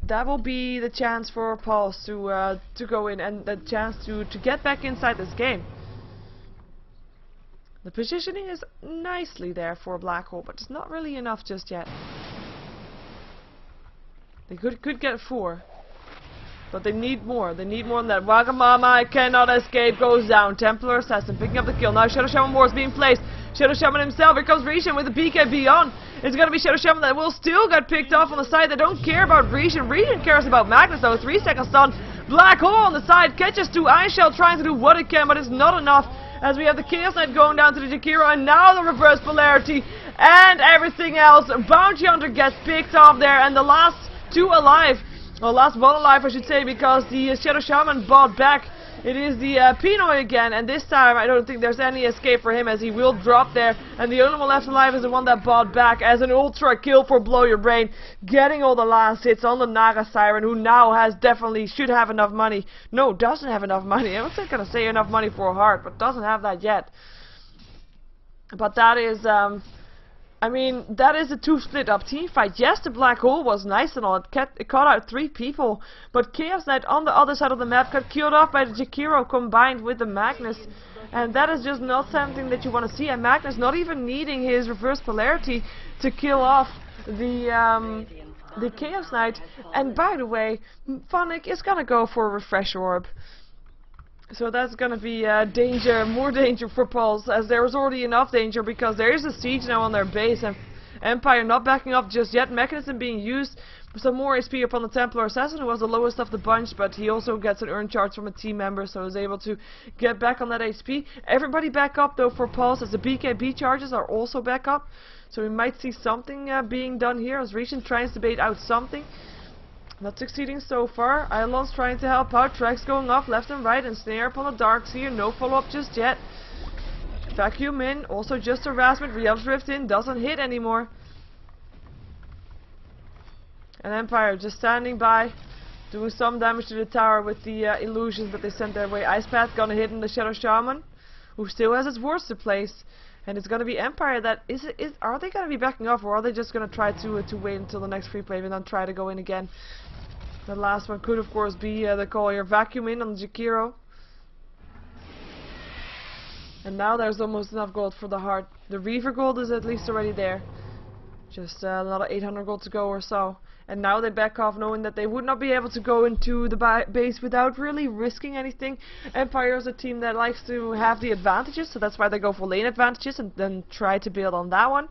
that will be the chance for Pulse to go in, and the chance to get back inside this game. The positioning is nicely there for a black hole, but it's not really enough just yet. They could get 4, but they need more. They need more than that. Wagamama, I cannot escape, goes down. Templar Assassin picking up the kill. Now Shadow Shaman War is being placed. Shadow Shaman himself, here comes Rishon with the BKB on. It's going to be Shadow Shaman that will still get picked off on the side. They don't care about Rishon. Rishon cares about Magnus though. 3 seconds stun. Black hole on the side. Catches 2. Iron Shell trying to do what it can, but it's not enough. As we have the Chaos Knight going down to the Jakiro, and now the reverse polarity and everything else. Bounty Hunter gets picked off there, and the last 2 alive, or last 1 alive I should say, because the Shadow Shaman bought back. It is the Pinoy again, and this time I don't think there's any escape for him, as he will drop there, and the only one left alive is the one that bought back, as an ultra kill for Blow Your Brain, getting all the last hits on the Naga Siren, who now should have enough money. No, doesn't have enough money. I'm not gonna say enough money for a heart, but doesn't have that yet. But that is I mean, that is a 2 split up team fight. Yes, the black hole was nice and all. It caught out 3 people. But Chaos Knight on the other side of the map got killed off by the Jakiro combined with the Magnus. And that is just not something that you want to see. And Magnus not even needing his reverse polarity to kill off the Chaos Knight. And by the way, Phonic is gonna go for a refresh orb. So that's gonna be danger, more danger for Pulse, as there was already enough danger because there is a siege now on their base and Empire not backing up just yet. Mechanism being used, some more HP upon the Templar Assassin, who was the lowest of the bunch, but he also gets an earn charge from a team member, so is able to get back on that HP. Everybody back up though for Pulse, as the BKB charges are also back up. So we might see something being done here, as Region tries to bait out something. Not succeeding so far. Eidolon's trying to help out. Tracks going off left and right, and Snare upon the Darkseer. No follow-up just yet. Vacuum in. Also just harassment. Realms Rift in. Doesn't hit anymore. And Empire just standing by. Doing some damage to the tower with the illusions that they sent their way. Ice Path gonna hit in the Shadow Shaman, who still has his wards to place. And it's gonna be Empire that are they gonna be backing off, or are they just gonna try to wait until the next free play and then try to go in again? The last one could of course be the call here. Vacuum in on the Jakiro. And now there's almost enough gold for the heart. The Reaver gold is at least already there. Just another 800 gold to go or so. And now they back off, knowing that they would not be able to go into the base without really risking anything. Empire is a team that likes to have the advantages, so that's why they go for lane advantages and then try to build on that one.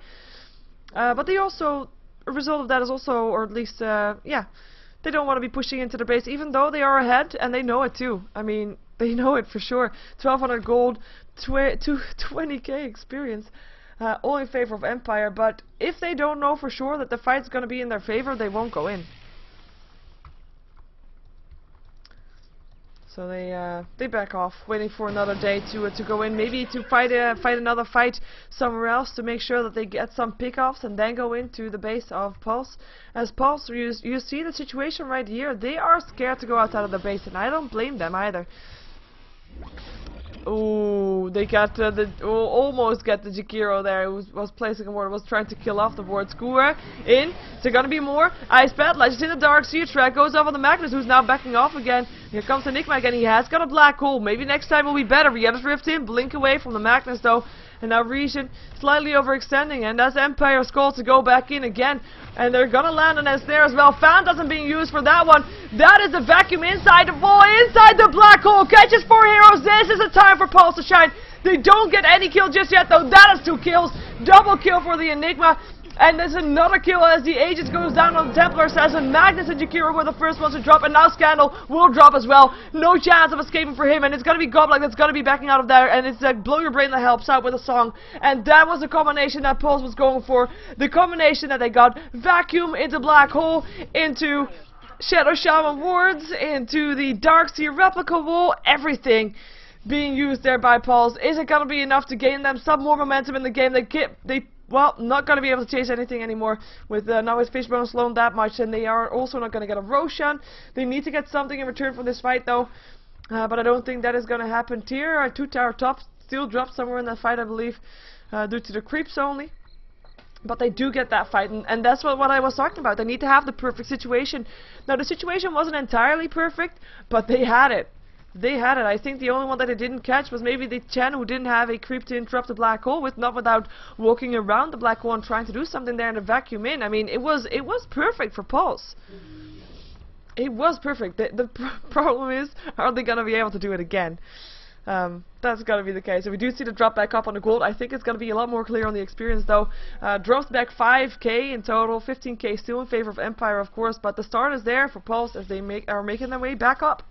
But they also, a result of that is also, or at least, yeah, they don't want to be pushing into the base, even though they are ahead, and they know it too. I mean, they know it for sure. 1200 gold, 20k experience. All in favor of Empire, but if they don't know for sure that the fight's gonna be in their favor, they won't go in. So they back off, waiting for another day to go in, maybe to fight another fight somewhere else to make sure that they get some pickoffs and then go into the base of Pulse. As Pulse, you see the situation right here. They are scared to go outside of the base, and I don't blame them either. Ooh, they got almost get the Jakiro there. Who was placing a ward, was trying to kill off the ward. Skua in. Is there gonna be more? Ice Bat, Legends in the Darkseer. Track goes off on the Magnus, who's now backing off again. Here comes Enigma again. He has got a black hole. Maybe next time will be better. Rietta's Rift in. Blink away from the Magnus though. And now Region slightly overextending, and that's Empire's call to go back in again. And they're gonna land on us there as well. Phantasm being used for that one. That is the vacuum inside the wall, inside the black hole. Catches 4 heroes. This is a time for Pulse to shine. They don't get any kill just yet though. That is 2 kills. Double kill for the Enigma. And there's another kill as the Aegis goes down on the Templar Assassin. Magnus and Jakiro were the first ones to drop, and now Scandal will drop as well. No chance of escaping for him, and it's gonna be Goblik that's gonna be backing out of there, and it's Blow Your Brain that helps out with a song. And that was the combination that Pulse was going for. The combination that they got. Vacuum into Black Hole, into Shadow Shaman wards, into the Darkseer replica wall, everything being used there by Pulse. Is it gonna be enough to gain them some more momentum in the game? Well, not going to be able to chase anything anymore with now with Fishbone slowing that much, and they are also not going to get a Roshan. They need to get something in return for this fight though, but I don't think that is going to happen. Tier 2 tower top still dropped somewhere in that fight, I believe, due to the creeps only. But they do get that fight, and that's what I was talking about. They need to have the perfect situation. Now the situation wasn't entirely perfect, but they had it. They had it. I think the only one that they didn't catch was maybe the Chen, who didn't have a creep to interrupt the black hole not without walking around the black hole and trying to do something there in the vacuum in. I mean, it was perfect for Pulse. It was perfect. The problem is, are they gonna be able to do it again? That's gonna be the case. If we do see the drop back up on the gold, I think it's gonna be a lot more clear on the experience though. Drops back 5k in total, 15k still in favor of Empire of course, but the start is there for Pulse as they are making their way back up.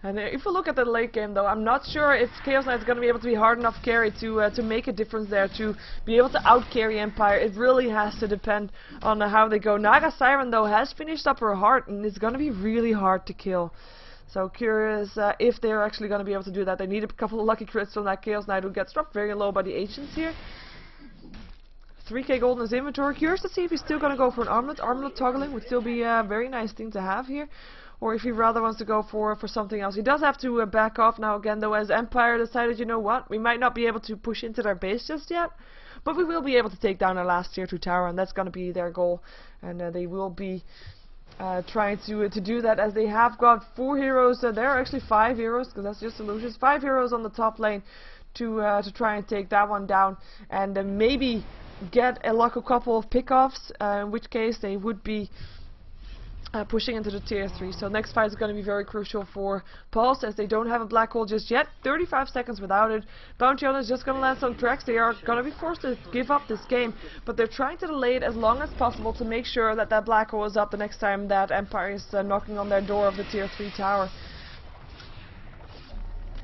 And if we look at the late game though, I'm not sure if Chaos Knight is going to be able to be hard enough carry to make a difference there, to be able to out-carry Empire. It really has to depend on how they go. Naga Siren though has finished up her heart, and it's going to be really hard to kill. So curious if they're actually going to be able to do that. They need a couple of lucky crits from that Chaos Knight, who gets dropped very low by the Ancients here. 3k gold in his inventory. Curious to see if he's still going to go for an armlet. Armlet toggling would still be a very nice thing to have here. Or if he rather wants to go for something else. He does have to back off now again though, as Empire decided, you know what, we might not be able to push into their base just yet, but we will be able to take down our last tier 2 tower, and that's going to be their goal. And they will be trying to do that, as they have got 4 heroes. There are actually 5 heroes, because that's just illusions. 5 heroes on the top lane to try and take that one down, and maybe get a couple of pickoffs, in which case they would be pushing into the tier 3. So next fight is going to be very crucial for Pulse, as they don't have a black hole just yet. 35 seconds without it. Bounty Hunter is just going to land some tracks. They are going to be forced to give up this game, but they're trying to delay it as long as possible to make sure that that black hole is up the next time that Empire is knocking on their door of the tier 3 tower.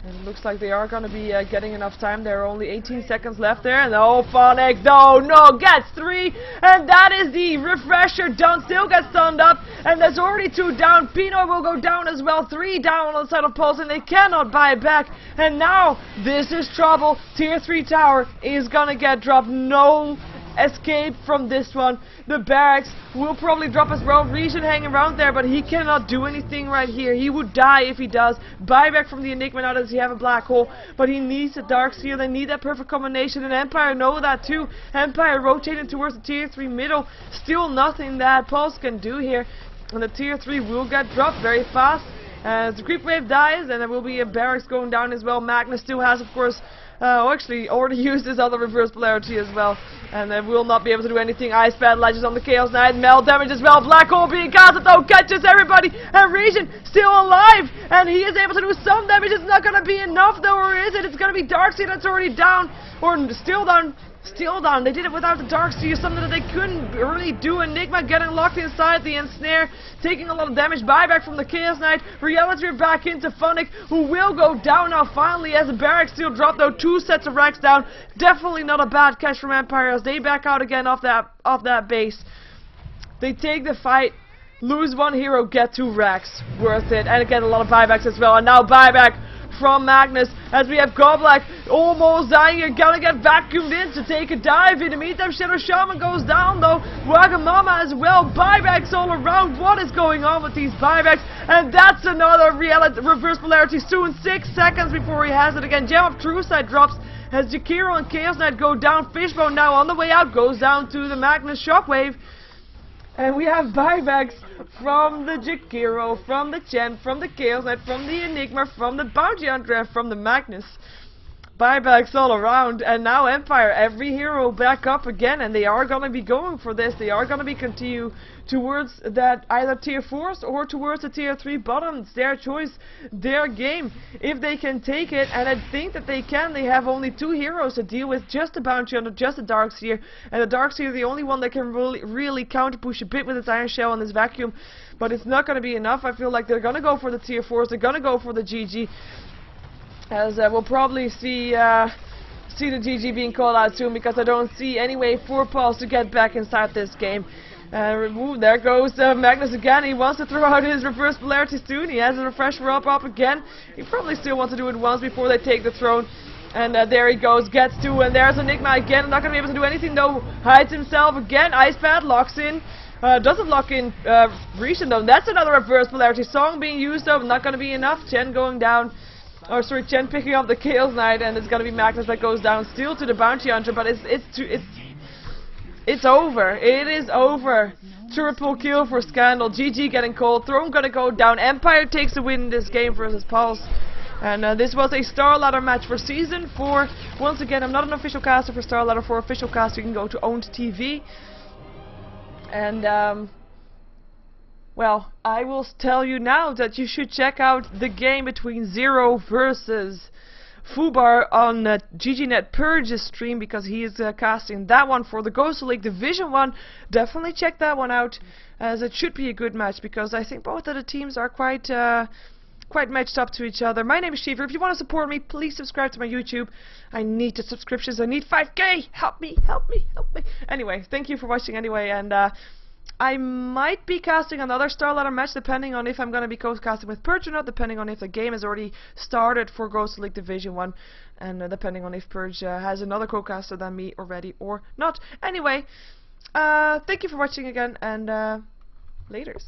And it looks like they are going to be getting enough time. There are only 18 seconds left there. And oh, Phonic, no, gets 3. And that is the refresher done. Still gets stunned up. And there's already 2 down. Pino will go down as well. 3 down on the side of Pulse. And they cannot buy it back. And now, this is trouble. Tier 3 tower is going to get dropped. No escape from this one. The barracks will probably drop as well. Regen hanging around there, but he cannot do anything right here. He would die if he does. Buyback from the Enigma. Now does he have a black hole, but he needs a dark seal. They need that perfect combination, and Empire know that too. Empire rotating towards the tier 3 middle. Still nothing that Pulse can do here, and the tier 3 will get dropped very fast. As the creep wave dies, and there will be a barracks going down as well. Magnus still has, of course, actually already used his other reverse polarity as well, and they will not be able to do anything. Ice Pad ledges on the Chaos Knight, melt damage as well. Black hole being casted though, catches everybody, and Regen still alive, and he is able to do some damage. It's not going to be enough though, or is it? It's going to be Darkseid that's already down, or still down. Still down. They did it without the Darkseid, something that they couldn't really do. Enigma getting locked inside the ensnare, taking a lot of damage. Buyback from the Chaos Knight. Reality back into Phonic, who will go down now finally, as the barracks still drop though. 2 sets of racks down. Definitely not a bad catch from Empire, as they back out again off that base. They take the fight. Lose 1 hero, get 2 racks. Worth it. And again, a lot of buybacks as well. And now buyback from Magnus, as we have Goblak almost dying here, gonna get vacuumed in to take a dive. In the meantime, Shadow Shaman goes down though. Wagamama as well. Buybacks all around. What is going on with these buybacks? And that's another reverse polarity soon. 6 seconds before he has it again. Gem of True Sight drops as Jakiro and Chaos Knight go down. Fishbone now on the way out goes down to the Magnus Shockwave. And we have buybacks from the Jakiro, from the Chen, from the Chaos Knight, from the Enigma, from the Bounty Hunter, and from the Magnus. Buybacks all around, and now Empire, every hero back up again, and they are going to be going for this. They are going to be continue towards that either tier 4s or towards the tier 3 bottoms. Their choice, their game, if they can take it, and I think that they can. They have only 2 heroes to deal with, just the Bounty Hunter, just the Darkseer, and the Darkseer the only one that can really counter push a bit with its Iron Shell and this vacuum, but it's not going to be enough. I feel like they're going to go for the tier 4s, they're going to go for the GG, as we'll probably see the GG being called out soon, because I don't see any way for Pulse to get back inside this game. There goes Magnus again. He wants to throw out his reverse polarity soon. He has a refresher up again. He probably still wants to do it once before they take the throne. And there he goes, gets 2, and there's Enigma again. Not going to be able to do anything though. Hides himself again. Ice Pad locks in. Doesn't lock in Regen though. That's another reverse polarity. Song being used though, not going to be enough. Chen going down. Or sorry, Chen picking up the Chaos Knight, and it's going to be Magnus that goes down still to the Bounty Hunter, but it's over. It is over. Triple kill for Scandal. GG getting cold. Throne gonna go down. Empire takes the win in this game versus Pulse. And this was a StarLadder match for Season 4. Once again, I'm not an official caster for StarLadder. For official cast, you can go to Owned TV. And, well, I will tell you now that you should check out the game between Zero versus Fubar on GGNet Purge's stream, because he is casting that one for the Ghostly League Division 1. Definitely check that one out, as it should be a good match, because I think both of the teams are quite matched up to each other. My name is Sheever. If you want to support me, please subscribe to my YouTube. I need the subscriptions. I need 5K. Help me, help me, help me. Anyway, thank you for watching anyway, and I might be casting another StarLadder match, depending on if I'm going to be co-casting with Purge or not, depending on if the game has already started for Ghost League Division 1, and depending on if Purge has another co-caster than me already or not. Anyway, thank you for watching again, and laters.